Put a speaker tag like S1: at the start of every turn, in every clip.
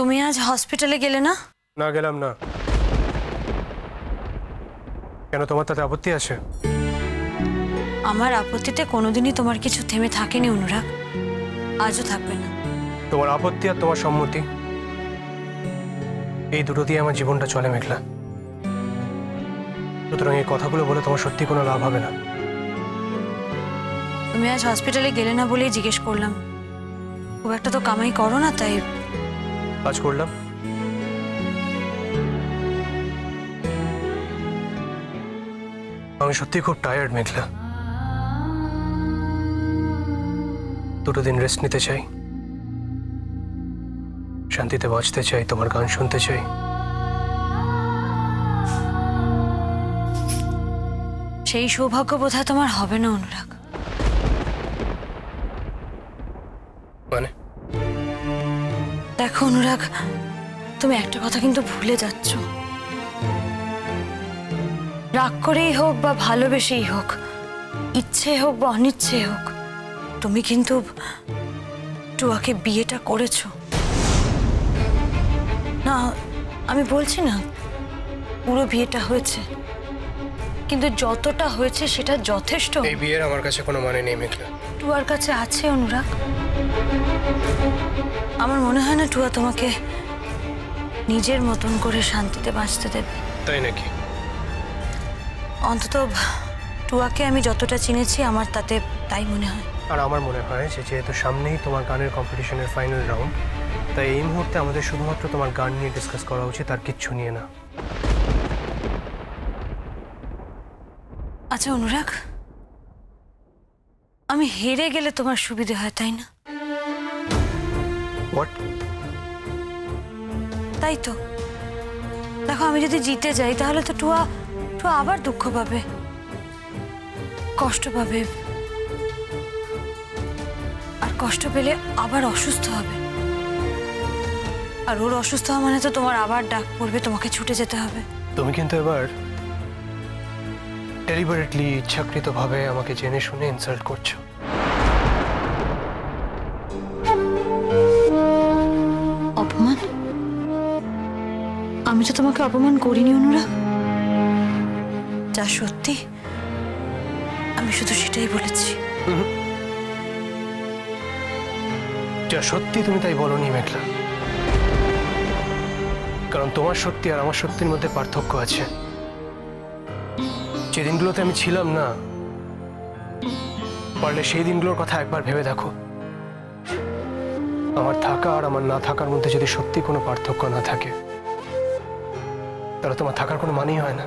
S1: তুমি আজ হসপিটালে গেলে না?
S2: না গেলাম না। কেন, তোমার তাতে আপত্তি আছে?
S1: আমার আপত্তিতে কোনোদিনই তোমার কিছু থেমে থাকেনি অনুরাগ, আজও থাকবে না।
S2: তোমার আপত্তি আর তোমার সম্মতি, এই দুটো দিয়ে আমার জীবনটা চলে মেঘলা। সুতরাং এই কথাগুলো বলে তোমার সত্যি কোনো লাভ হবে না।
S1: তুমি আজ হসপিটালে গেলে না বলেই জিজ্ঞেস করলাম। খুব একটা তো কামাই করো না, তাই
S2: আজ করলাম। আমি সত্যি খুব টায়ার্ড মেঘলা। দুটো দিন রেস্ট নিতে চাই, শান্তিতে বাঁচতে চাই, তোমার গান শুনতে চাই।
S1: সেই সৌভাগ্য বোধহয় তোমার হবে না অনুরাগ।
S2: মানে?
S1: দেখো অনুরাগ, তুমি একটা কথা কিন্তু ভুলে যাচ্ছ। রাগ করেই হোক বা ভালোবেসেই হোক, ইচ্ছে হোক বা অনিচ্ছে হোক, তুমি কিন্তু টুয়াকে বিয়েটা করেছো। না, আমি বলছি না পুরো বিয়েটা হয়েছে, কিন্তু যতটা হয়েছে সেটা যথেষ্ট।
S2: এই বিয়ের আমার কাছে কোনো মানে নেই মেঘলা।
S1: টুয়ার কাছে আছে অনুরাগ। আমার মনে হয় না টুয়া তোমাকে নিজের মতন করে শান্তিতে বাঁচতে দেবে।
S2: তাই নাকি?
S1: অন্তত টুয়াকে আমি যতটা চিনেছি আমার তাতে তাই মনে হয়।
S2: আর আমার মনে হয় যে যেহেতু সামনেই তোমার গানের কম্পিটিশনের ফাইনাল রাউন্ড, তাই এই মুহূর্তে আমাদের শুধুমাত্র তোমার গান নিয়ে ডিসকাস করা উচিত, আর কিচ্ছু নিয়ে না।
S1: আচ্ছা অনুরাগ, আমি হেরে গেলে তোমার সুবিধে হয় তাই না?
S2: হোয়াট?
S1: তাই তো। দেখো, আমি যদি জিতে যাই তাহলে তো টুয়া আবার দুঃখ পাবে, কষ্ট পাবে, আর কষ্ট পেলে আবার অসুস্থ হবে। আর ওর অসুস্থ হওয়া মানে তো তোমার আবার ডাক পড়বে, তোমাকে ছুটে যেতে হবে।
S2: তুমি কিন্তু এবার ডেলিবারেটলি, ইচ্ছাকৃতভাবে আমাকে জেনে শুনে ইনসাল্ট করছো।
S1: অপমান? আমি তো তোমাকে অপমান করিনি অনুরাগ। যা সত্যি আমি শুধু সেটাই বলেছি।
S2: যা সত্যি তুমি তাই বলোনি মেঘলা, কারণ তোমার সত্যি আর আমার সত্যির মধ্যে পার্থক্য আছে। যে দিনগুলোতে আমি ছিলাম না, পারলে সেই দিনগুলোর কথা একবার ভেবে দেখো। আমার থাকা আর আমার না থাকার মধ্যে যদি সত্যি কোনো পার্থক্য না থাকে, তাহলে তোমার থাকার কোনো মানেই হয় না।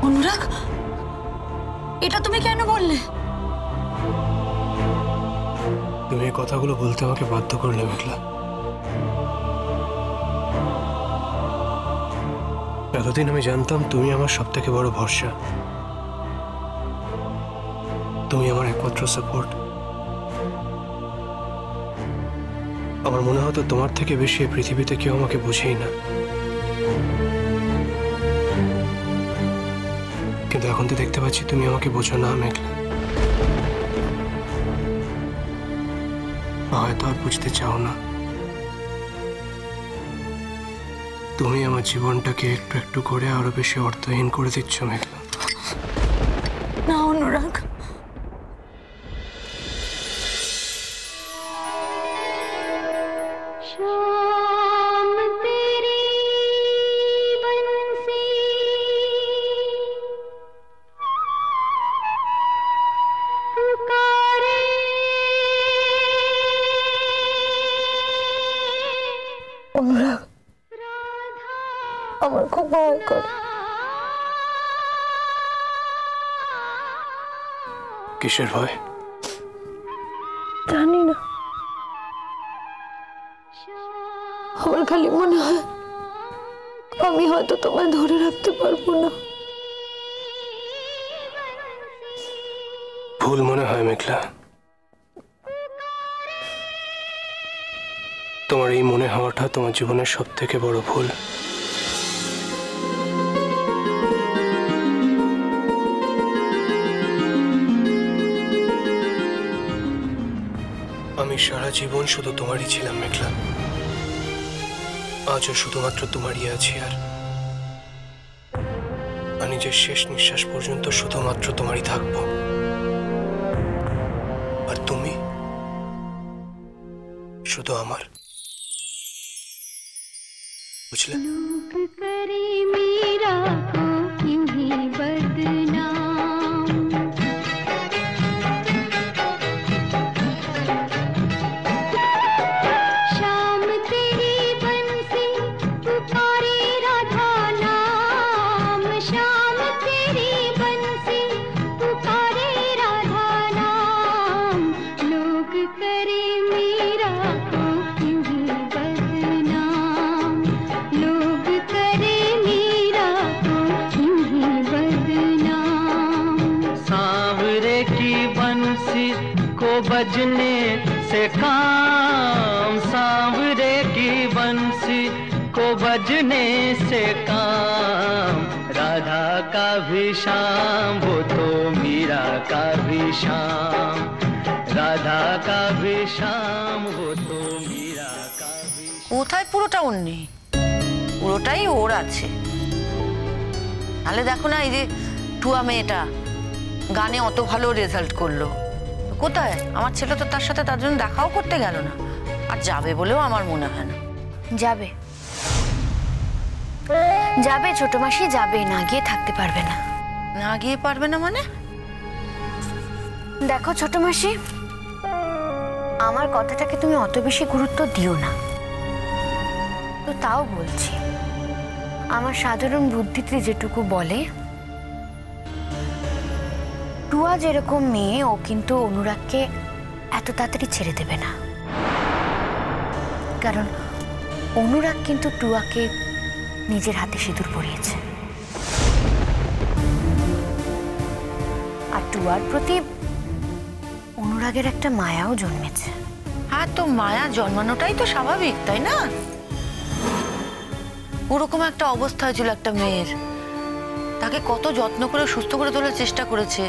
S1: অনুরাগ, এটা তুমি কেন বললে?
S2: তুমি এই কথাগুলো বলতে আমাকে বাধ্য করলে মেঘলা। এতদিন আমি জানতাম তুমি আমার সবথেকে বড় ভরসা, তুমি আমার একমাত্র সাপোর্ট। আমার মনে হতো তোমার থেকে বেশি পৃথিবীতে কেউ আমাকে বোঝেই না, কিন্তু এখন তো দেখতে পাচ্ছি তুমি আমাকে বোঝো না মেঘলা। হয়তো আর বুঝতে চাও না। তুমি আমার জীবনটাকে একটু একটু করে আরো বেশি অর্থহীন করে দিচ্ছ মেঘলা।
S1: না অনুরাগ, অনুরাগ, আমার খুব ভয় করে।
S2: কিসের ভয়?
S1: জানি না, আমার খালি মনে হয় আমি হয়তো তোমায় ধরে রাখতে পারবো না।
S2: ভুল মনে হয় মেঘলা। তোমার এই মনে হওয়াটা তোমার জীবনের সবথেকে বড় ভুল। আমি সারা জীবন শুধু তোমারই ছিলাম মেঘলা, আজও শুধুমাত্র তোমারই আছি। আর নিজের শেষ নিঃশ্বাস পর্যন্ত শুধুমাত্র তোমারই থাকবো। আর তুমি শুধু আমার, বুঝলে?
S3: बजने से काम, सांवरे की बंसी को बजने से काम, राधा का भी शाम वो तो मीरा का भी शाम, राधा का भी शाम वो तो मीरा का भी।
S4: কোথায় পুরোটা ওর নেই, পুরোটাই ওর আছে। তাহলে দেখো না, এই যে টুয়া মেয়েটা গানে অত ভালো রেজাল্ট করলো, কোথায়? আমার ছেলে তো তার সাথে তার জন্য দেখাও করতে গেল না, আর যাবে বলেও আমার মনে হয় না।
S1: যাবে যাবে ছোট মাসি, যাবে, না গিয়ে থাকতে পারবে না।
S4: না গিয়ে পারবে না মানে?
S1: দেখো ছোট মাসি, আমার কথাটাকে তুমি অত বেশি গুরুত্ব দিও না, তো তাও বলছি, আমার সাধারণ বুদ্ধিতে যেটুকু বলে, টুয়া যেরকম মেয়ে, ও কিন্তু অনুরাগকে এত তাড়াতাড়ি ছেড়ে দেবে না। কারণ অনুরাগ কিন্তু টুয়াকে নিজের হাতে সিঁদুর পরিয়েছে, আর টুয়ার প্রতি অনুরাগের একটা মায়াও জন্মেছে।
S4: হ্যাঁ, তো মায়া জন্মানোটাই তো স্বাভাবিক, তাই না? ওরকম একটা অবস্থা হয়েছিল একটা মেয়ের, তাকে কত যত্ন করে সুস্থ করে তোলার চেষ্টা করেছে,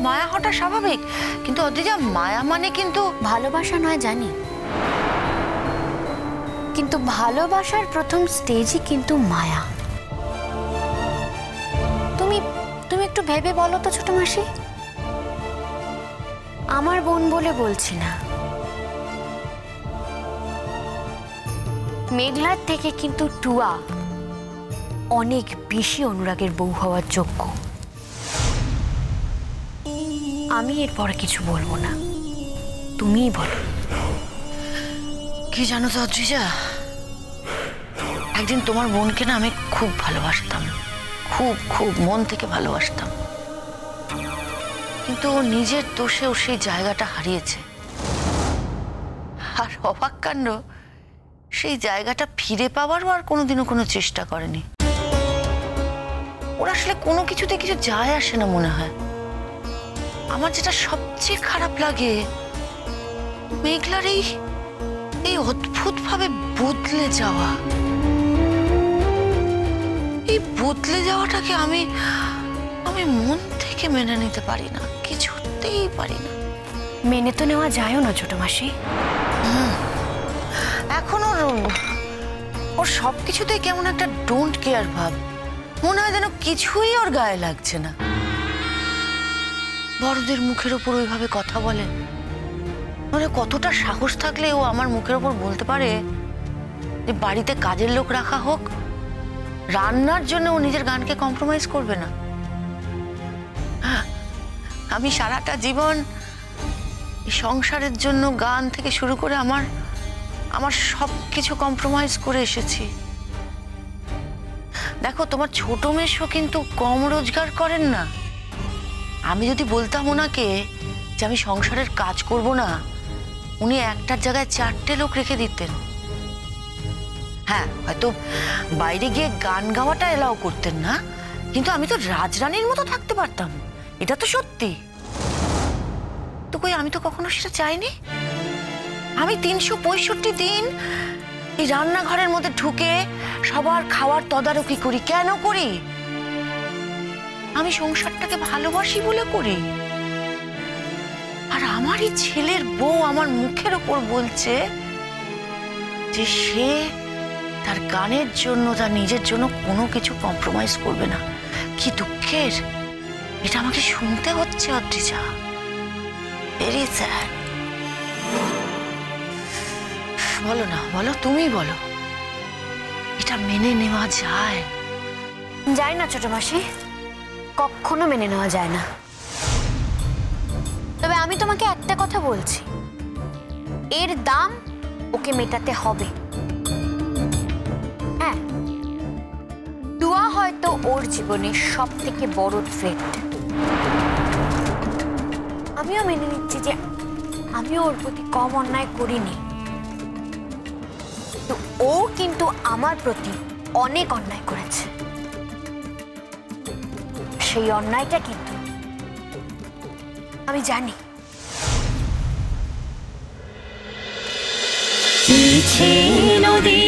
S4: মায়া হওয়াটা স্বাভাবিক। কিন্তু অদ্রিজা, মায়া মানে কিন্তু
S1: ভালোবাসা নয় জানি, কিন্তু ভালোবাসার প্রথম স্টেজই কিন্তু মায়া। তুমি তুমি একটু ভেবে বলো তো ছোট মাসি, আমার বোন বলে বলছি না, মেঘলার থেকে কিন্তু টুয়া অনেক বেশি অনুরাগের বউ হওয়ার যোগ্য। আমি এরপরে কিছু বলবো না, তুমিই বলো।
S4: কি জানো তো অদ্রিজা, একদিন তোমার বোনকে না আমি খুব ভালোবাসতাম, খুব খুব মন থেকে ভালোবাসতাম, কিন্তু ও নিজের দোষে ও সেই জায়গাটা হারিয়েছে। আর অবাক কাণ্ড, সেই জায়গাটা ফিরে পাওয়ারও আর কোনোদিনও কোনো চেষ্টা করেনি। ওর আসলে কোনো কিছুতে কিছু যায় আসে না মনে হয়। আমার যেটা সবচেয়ে খারাপ লাগে, মেঘলার এই অদ্ভুত ভাবে বদলে যাওয়া, এই বদলে যাওয়াটাকে আমি মন থেকে মেনে নিতে পারি না, কিছুতেই পারি না।
S1: মেনে তো নেওয়া যায়ও না ছোট মাসি।
S4: এখন ওর সবকিছুতেই কেমন একটা ডোন্ট কেয়ার ভাব, মনে হয় যেন কিছুই ওর গায়ে লাগছে না। বড়দের মুখের ওপর ওইভাবে কথা বলে, মানে কতটা সাহস থাকলে ও আমার মুখের ওপর বলতে পারে যে বাড়িতে কাজের লোক রাখা হোক, রান্নার জন্য ও নিজের গানকে কম্প্রোমাইজ করবে না। আমি সারাটা জীবন সংসারের জন্য গান থেকে শুরু করে আমার সবকিছু কম্প্রোমাইজ করে এসেছি। দেখো, তোমার ছোট মেশো কিন্তু কম রোজগার করেন না। আমি যদি বলতাম ওনাকে যে আমি সংসারের কাজ করব না, উনি একটার জায়গায় 4টে লোক রেখে দিতেন। হ্যাঁ, হয়তো বাইরে গিয়ে গান গাওয়াটা এলাও করতেন না, কিন্তু আমি তো রাজরানীর মতো থাকতে পারতাম, এটা তো সত্যি। তো কই, আমি তো কখনো সেটা চাইনি। আমি 365 দিন এই রান্নাঘরের মধ্যে ঢুকে সবার খাওয়ার তদারকি করি। কেন করি? আমি সংসারটাকে ভালোবাসি বলে করি। আর আর আমারই ছেলের বউ আমার মুখের ওপর বলছে যে সে তার গানের জন্য, তার নিজের জন্য কোনো কিছু কম্প্রোমাইজ করবে না। কি দুঃখের, এটা আমাকে শুনতে হচ্ছে অদ্রিজা। Very sad. বলো না, বলো, তুমি বলো, এটা মেনে নেওয়া যায়?
S1: যায় না ছোট মাসি, কখনো মেনে নেওয়া যায় না। তবে আমি তোমাকে একটা কথা বলছি, এর দাম ওকে মেটাতে হবে। হ্যাঁ, টুয়া হয়তো ওর জীবনের সব থেকে বড় থ্রেট। আমিও মেনে নিচ্ছি যে আমিও ওর প্রতি কম অন্যায় করিনি, তো ও কিন্তু আমার প্রতি অনেক অন্যায় করেছে। সেই অন্যায়টা কিন্তু আমি জানি।
S5: নদী